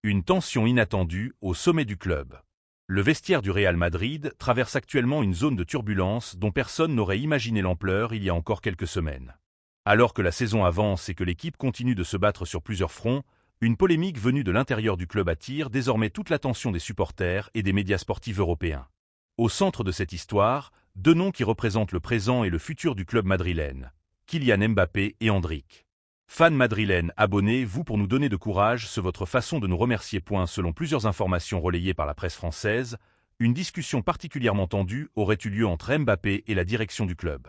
Une tension inattendue au sommet du club. Le vestiaire du Real Madrid traverse actuellement une zone de turbulence dont personne n'aurait imaginé l'ampleur il y a encore quelques semaines. Alors que la saison avance et que l'équipe continue de se battre sur plusieurs fronts, une polémique venue de l'intérieur du club attire désormais toute l'attention des supporters et des médias sportifs européens. Au centre de cette histoire, deux noms qui représentent le présent et le futur du club madrilène, Kylian Mbappé et Endrick. Fans madrilènes, abonnez-vous pour nous donner de courage, c'est votre façon de nous remercier. Selon plusieurs informations relayées par la presse française, une discussion particulièrement tendue aurait eu lieu entre Mbappé et la direction du club.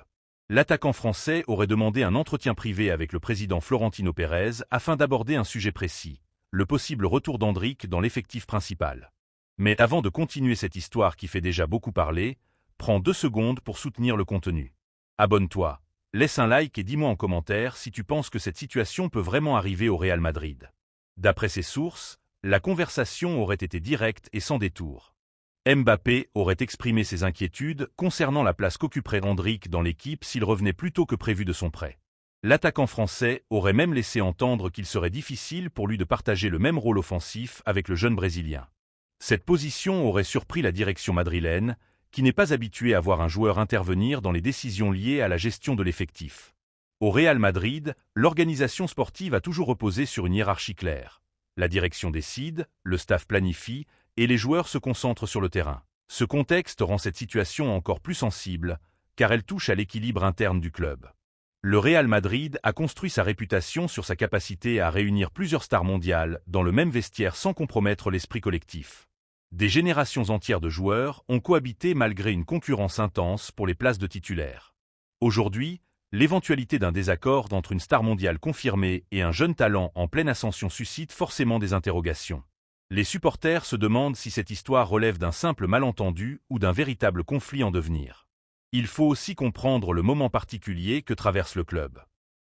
L'attaquant français aurait demandé un entretien privé avec le président Florentino Pérez afin d'aborder un sujet précis, le possible retour d'Endrick dans l'effectif principal. Mais avant de continuer cette histoire qui fait déjà beaucoup parler, prends 2 secondes pour soutenir le contenu. Abonne-toi, laisse un like et dis-moi en commentaire si tu penses que cette situation peut vraiment arriver au Real Madrid. D'après ces sources, la conversation aurait été directe et sans détour. Mbappé aurait exprimé ses inquiétudes concernant la place qu'occuperait Endrick dans l'équipe s'il revenait plus tôt que prévu de son prêt. L'attaquant français aurait même laissé entendre qu'il serait difficile pour lui de partager le même rôle offensif avec le jeune Brésilien. Cette position aurait surpris la direction madrilène, qui n'est pas habituée à voir un joueur intervenir dans les décisions liées à la gestion de l'effectif. Au Real Madrid, l'organisation sportive a toujours reposé sur une hiérarchie claire. La direction décide, le staff planifie, et les joueurs se concentrent sur le terrain. Ce contexte rend cette situation encore plus sensible, car elle touche à l'équilibre interne du club. Le Real Madrid a construit sa réputation sur sa capacité à réunir plusieurs stars mondiales dans le même vestiaire sans compromettre l'esprit collectif. Des générations entières de joueurs ont cohabité malgré une concurrence intense pour les places de titulaires. Aujourd'hui, l'éventualité d'un désaccord entre une star mondiale confirmée et un jeune talent en pleine ascension suscite forcément des interrogations. Les supporters se demandent si cette histoire relève d'un simple malentendu ou d'un véritable conflit en devenir. Il faut aussi comprendre le moment particulier que traverse le club.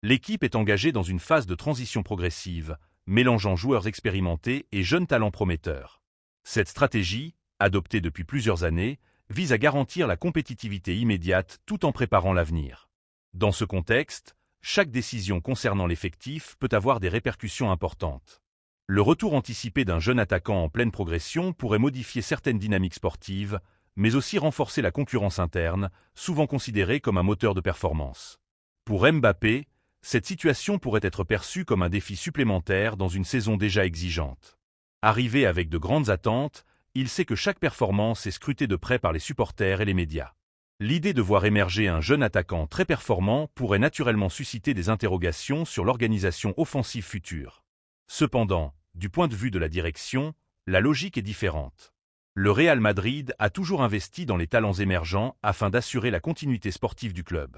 L'équipe est engagée dans une phase de transition progressive, mélangeant joueurs expérimentés et jeunes talents prometteurs. Cette stratégie, adoptée depuis plusieurs années, vise à garantir la compétitivité immédiate tout en préparant l'avenir. Dans ce contexte, chaque décision concernant l'effectif peut avoir des répercussions importantes. Le retour anticipé d'un jeune attaquant en pleine progression pourrait modifier certaines dynamiques sportives, mais aussi renforcer la concurrence interne, souvent considérée comme un moteur de performance. Pour Mbappé, cette situation pourrait être perçue comme un défi supplémentaire dans une saison déjà exigeante. Arrivé avec de grandes attentes, il sait que chaque performance est scrutée de près par les supporters et les médias. L'idée de voir émerger un jeune attaquant très performant pourrait naturellement susciter des interrogations sur l'organisation offensive future. Cependant, du point de vue de la direction, la logique est différente. Le Real Madrid a toujours investi dans les talents émergents afin d'assurer la continuité sportive du club.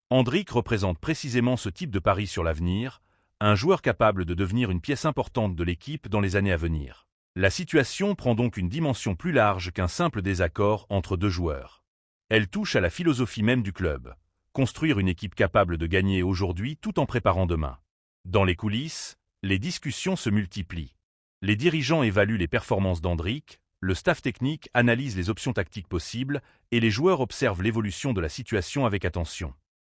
Endrick représente précisément ce type de pari sur l'avenir, un joueur capable de devenir une pièce importante de l'équipe dans les années à venir. La situation prend donc une dimension plus large qu'un simple désaccord entre deux joueurs. Elle touche à la philosophie même du club, construire une équipe capable de gagner aujourd'hui tout en préparant demain. Dans les coulisses, les discussions se multiplient. Les dirigeants évaluent les performances d'Endrick, le staff technique analyse les options tactiques possibles et les joueurs observent l'évolution de la situation avec attention.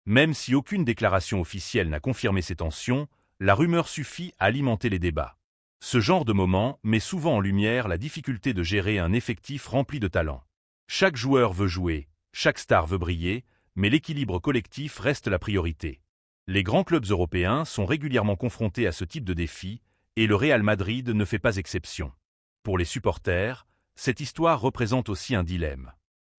Même si aucune déclaration officielle n'a confirmé ces tensions, la rumeur suffit à alimenter les débats. Ce genre de moment met souvent en lumière la difficulté de gérer un effectif rempli de talent. Chaque joueur veut jouer, chaque star veut briller, mais l'équilibre collectif reste la priorité. Les grands clubs européens sont régulièrement confrontés à ce type de défi, et le Real Madrid ne fait pas exception. Pour les supporters, cette histoire représente aussi un dilemme.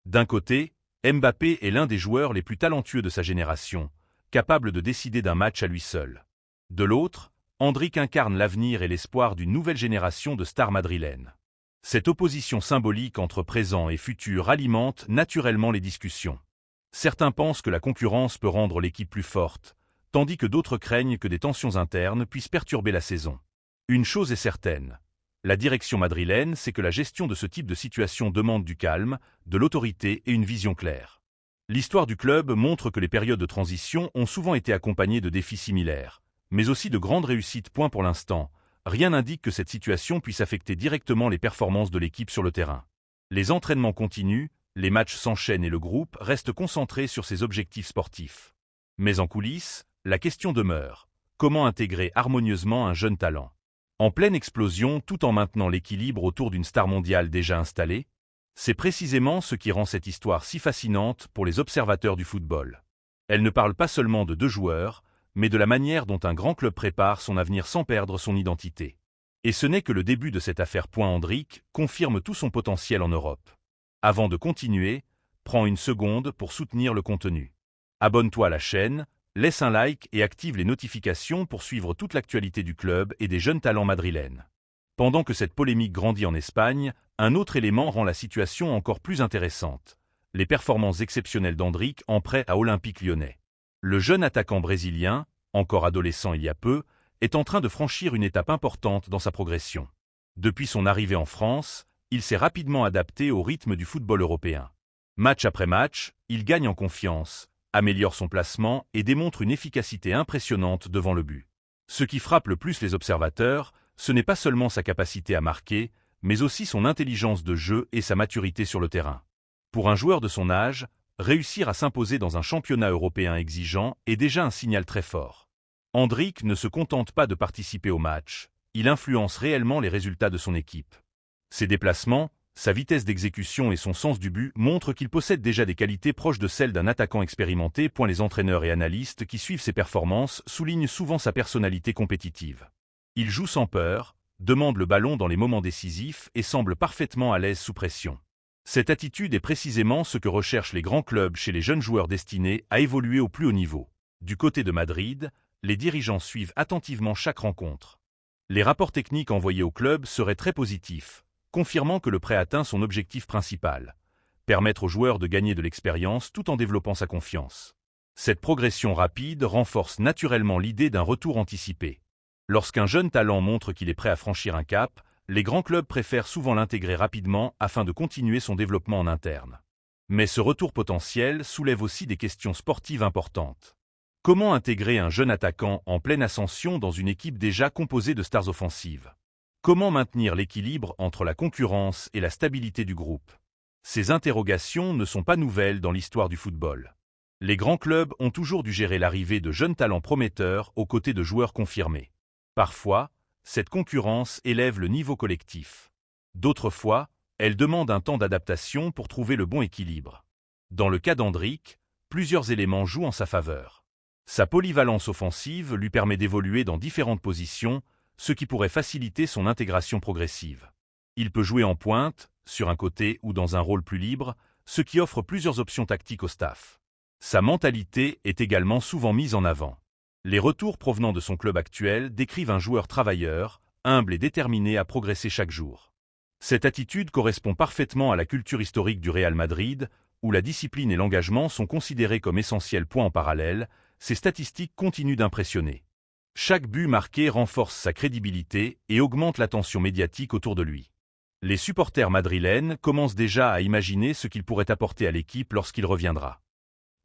D'un côté, Mbappé est l'un des joueurs les plus talentueux de sa génération, capable de décider d'un match à lui seul. De l'autre, Endrick incarne l'avenir et l'espoir d'une nouvelle génération de stars madrilènes. Cette opposition symbolique entre présent et futur alimente naturellement les discussions. Certains pensent que la concurrence peut rendre l'équipe plus forte, tandis que d'autres craignent que des tensions internes puissent perturber la saison. Une chose est certaine, la direction madrilène sait que la gestion de ce type de situation demande du calme, de l'autorité et une vision claire. L'histoire du club montre que les périodes de transition ont souvent été accompagnées de défis similaires, mais aussi de grandes réussites. Pour l'instant, rien n'indique que cette situation puisse affecter directement les performances de l'équipe sur le terrain. Les entraînements continuent, les matchs s'enchaînent et le groupe reste concentré sur ses objectifs sportifs. Mais en coulisses, la question demeure, comment intégrer harmonieusement un jeune talent ? En pleine explosion tout en maintenant l'équilibre autour d'une star mondiale déjà installée? C'est précisément ce qui rend cette histoire si fascinante pour les observateurs du football. Elle ne parle pas seulement de deux joueurs, mais de la manière dont un grand club prépare son avenir sans perdre son identité. Et ce n'est que le début de cette affaire. Hendrick confirme tout son potentiel en Europe. Avant de continuer, prends une seconde pour soutenir le contenu. Abonne-toi à la chaîne, laisse un like et active les notifications pour suivre toute l'actualité du club et des jeunes talents madrilènes. Pendant que cette polémique grandit en Espagne, un autre élément rend la situation encore plus intéressante. Les performances exceptionnelles d'Hendrick en prêt à Olympique Lyonnais. Le jeune attaquant brésilien, encore adolescent il y a peu, est en train de franchir une étape importante dans sa progression. Depuis son arrivée en France, il s'est rapidement adapté au rythme du football européen. Match après match, il gagne en confiance, améliore son placement et démontre une efficacité impressionnante devant le but. Ce qui frappe le plus les observateurs, ce n'est pas seulement sa capacité à marquer, mais aussi son intelligence de jeu et sa maturité sur le terrain. Pour un joueur de son âge, réussir à s'imposer dans un championnat européen exigeant est déjà un signal très fort. Hendrick ne se contente pas de participer au match, il influence réellement les résultats de son équipe. Ses déplacements, sa vitesse d'exécution et son sens du but montrent qu'il possède déjà des qualités proches de celles d'un attaquant expérimenté. Les entraîneurs et analystes qui suivent ses performances soulignent souvent sa personnalité compétitive. Il joue sans peur, demande le ballon dans les moments décisifs et semble parfaitement à l'aise sous pression. Cette attitude est précisément ce que recherchent les grands clubs chez les jeunes joueurs destinés à évoluer au plus haut niveau. Du côté de Madrid, les dirigeants suivent attentivement chaque rencontre. Les rapports techniques envoyés au club seraient très positifs, confirmant que le prêt atteint son objectif principal, permettre aux joueurs de gagner de l'expérience tout en développant sa confiance. Cette progression rapide renforce naturellement l'idée d'un retour anticipé. Lorsqu'un jeune talent montre qu'il est prêt à franchir un cap, les grands clubs préfèrent souvent l'intégrer rapidement afin de continuer son développement en interne. Mais ce retour potentiel soulève aussi des questions sportives importantes. Comment intégrer un jeune attaquant en pleine ascension dans une équipe déjà composée de stars offensives? Comment maintenir l'équilibre entre la concurrence et la stabilité du groupe? Ces interrogations ne sont pas nouvelles dans l'histoire du football. Les grands clubs ont toujours dû gérer l'arrivée de jeunes talents prometteurs aux côtés de joueurs confirmés. Parfois, cette concurrence élève le niveau collectif. D'autres fois, elle demande un temps d'adaptation pour trouver le bon équilibre. Dans le cas d'Hendrick, plusieurs éléments jouent en sa faveur. Sa polyvalence offensive lui permet d'évoluer dans différentes positions, ce qui pourrait faciliter son intégration progressive. Il peut jouer en pointe, sur un côté ou dans un rôle plus libre, ce qui offre plusieurs options tactiques au staff. Sa mentalité est également souvent mise en avant. Les retours provenant de son club actuel décrivent un joueur travailleur, humble et déterminé à progresser chaque jour. Cette attitude correspond parfaitement à la culture historique du Real Madrid, où la discipline et l'engagement sont considérés comme essentiels. En parallèle, ses statistiques continuent d'impressionner. Chaque but marqué renforce sa crédibilité et augmente l'attention médiatique autour de lui. Les supporters madrilènes commencent déjà à imaginer ce qu'il pourrait apporter à l'équipe lorsqu'il reviendra.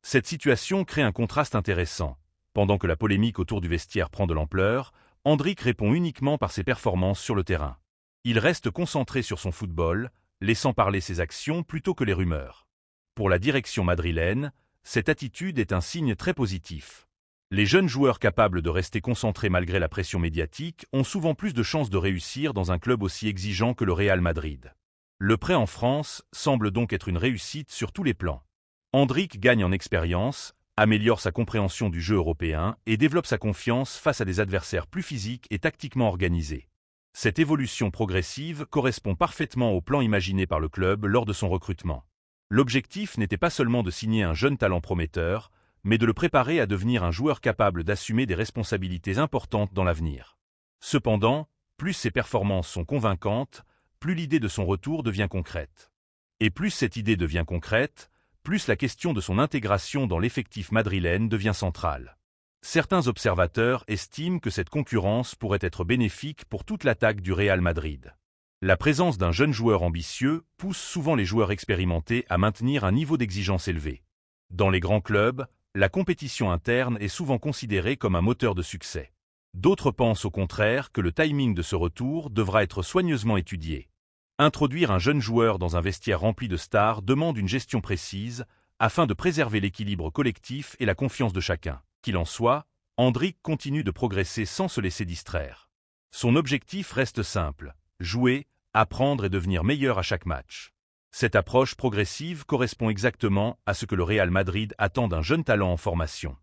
Cette situation crée un contraste intéressant. Pendant que la polémique autour du vestiaire prend de l'ampleur, Hendrick répond uniquement par ses performances sur le terrain. Il reste concentré sur son football, laissant parler ses actions plutôt que les rumeurs. Pour la direction madrilène, cette attitude est un signe très positif. Les jeunes joueurs capables de rester concentrés malgré la pression médiatique ont souvent plus de chances de réussir dans un club aussi exigeant que le Real Madrid. Le prêt en France semble donc être une réussite sur tous les plans. Hendrick gagne en expérience, améliore sa compréhension du jeu européen et développe sa confiance face à des adversaires plus physiques et tactiquement organisés. Cette évolution progressive correspond parfaitement au plan imaginé par le club lors de son recrutement. L'objectif n'était pas seulement de signer un jeune talent prometteur, mais de le préparer à devenir un joueur capable d'assumer des responsabilités importantes dans l'avenir. Cependant, plus ses performances sont convaincantes, plus l'idée de son retour devient concrète. Et plus cette idée devient concrète, plus la question de son intégration dans l'effectif madrilène devient centrale. Certains observateurs estiment que cette concurrence pourrait être bénéfique pour toute l'attaque du Real Madrid. La présence d'un jeune joueur ambitieux pousse souvent les joueurs expérimentés à maintenir un niveau d'exigence élevé. Dans les grands clubs, la compétition interne est souvent considérée comme un moteur de succès. D'autres pensent au contraire que le timing de ce retour devra être soigneusement étudié. Introduire un jeune joueur dans un vestiaire rempli de stars demande une gestion précise, afin de préserver l'équilibre collectif et la confiance de chacun. Qu'il en soit, Hendrick continue de progresser sans se laisser distraire. Son objectif reste simple, jouer, apprendre et devenir meilleur à chaque match. Cette approche progressive correspond exactement à ce que le Real Madrid attend d'un jeune talent en formation.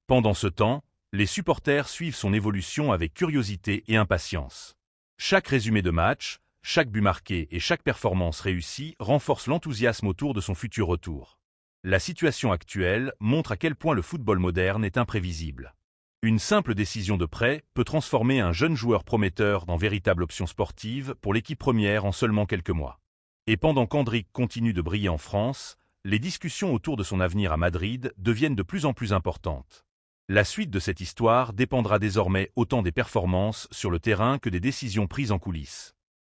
Pendant ce temps, les supporters suivent son évolution avec curiosité et impatience. Chaque résumé de match, chaque but marqué et chaque performance réussie renforce l'enthousiasme autour de son futur retour. La situation actuelle montre à quel point le football moderne est imprévisible. Une simple décision de prêt peut transformer un jeune joueur prometteur en véritable option sportive pour l'équipe première en seulement quelques mois. Et pendant qu'Endrick continue de briller en France, les discussions autour de son avenir à Madrid deviennent de plus en plus importantes. La suite de cette histoire dépendra désormais autant des performances sur le terrain que des décisions prises en coulisses.